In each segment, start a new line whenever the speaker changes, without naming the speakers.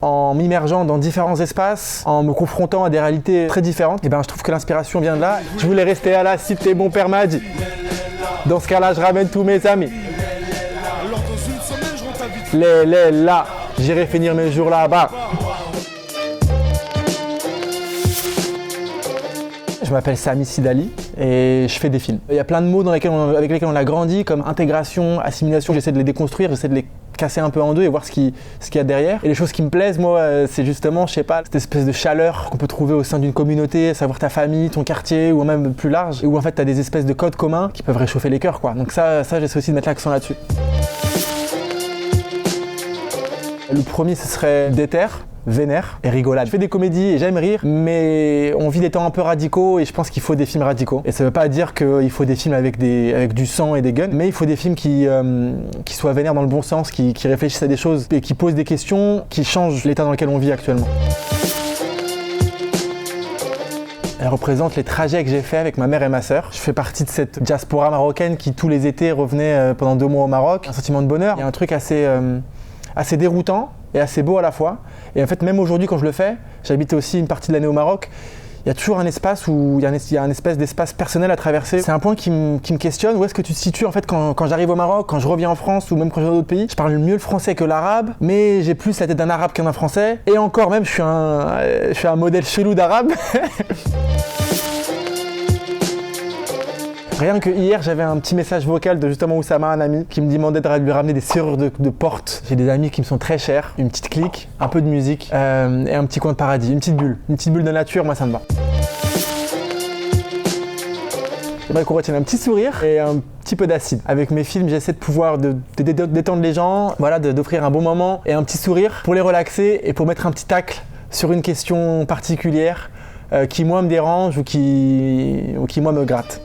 En m'immergeant dans différents espaces, en me confrontant à des réalités très différentes, je trouve que l'inspiration vient de là. Je voulais rester à la cité, mon père m'a dit. Dans ce cas-là, je ramène tous mes amis. Là, j'irai finir mes jours là-bas. Je m'appelle Sami Sidali et je fais des films. Il y a plein de mots avec lesquels on a grandi, comme intégration, assimilation. J'essaie de les déconstruire, j'essaie de les casser un peu en deux et voir ce qu'il y a derrière. Et les choses qui me plaisent, moi, c'est justement, je sais pas, cette espèce de chaleur qu'on peut trouver au sein d'une communauté, savoir ta famille, ton quartier, ou même plus large, et où en fait tu as des espèces de codes communs qui peuvent réchauffer les cœurs, quoi. Donc ça j'essaie aussi de mettre l'accent là-dessus. Le premier, ce serait déter, vénère et rigolade. Je fais des comédies et j'aime rire, mais on vit des temps un peu radicaux et je pense qu'il faut des films radicaux. Et ça veut pas dire qu'il faut des films avec du sang et des guns, mais il faut des films qui soient vénères dans le bon sens, qui réfléchissent à des choses et qui posent des questions, qui changent l'état dans lequel on vit actuellement. Elle représente les trajets que j'ai faits avec ma mère et ma sœur. Je fais partie de cette diaspora marocaine qui tous les étés revenait pendant 2 mois au Maroc. Un sentiment de bonheur. Il y a un truc assez déroutant et assez beau à la fois. Et en fait, même aujourd'hui, quand je le fais, j'habite aussi une partie de l'année au Maroc, il y a toujours un espace où il y a un espèce d'espace personnel à traverser. C'est un point qui me questionne. Où est-ce que tu te situes en fait quand j'arrive au Maroc, quand je reviens en France ou même quand je vais dans d'autres pays? Je parle mieux le français que l'arabe, mais j'ai plus la tête d'un arabe qu'un français. Et encore même, je suis un modèle chelou d'arabe. Rien que hier, j'avais un petit message vocal de justement Oussama, un ami, qui me demandait de lui ramener des serrures de porte. J'ai des amis qui me sont très chers, une petite clique, un peu de musique et un petit coin de paradis, une petite bulle de nature, moi ça me va. J'aimerais qu'on retienne un petit sourire et un petit peu d'acide. Avec mes films, j'essaie de pouvoir détendre les gens, voilà, d'offrir un bon moment et un petit sourire pour les relaxer et pour mettre un petit tacle sur une question particulière qui moi me dérange ou qui moi me gratte.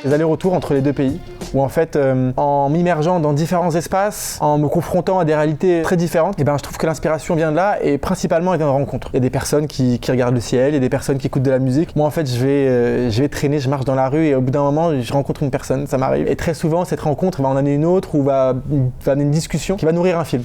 Les allers-retours entre les deux pays, où en fait, en m'immergeant dans différents espaces, en me confrontant à des réalités très différentes, je trouve que l'inspiration vient de là et principalement elle vient de rencontres. Il y a des personnes qui regardent le ciel, il y a des personnes qui écoutent de la musique. Moi en fait, je vais traîner, je marche dans la rue et au bout d'un moment, je rencontre une personne, ça m'arrive. Et très souvent, cette rencontre va en amener une autre ou va amener une discussion qui va nourrir un film.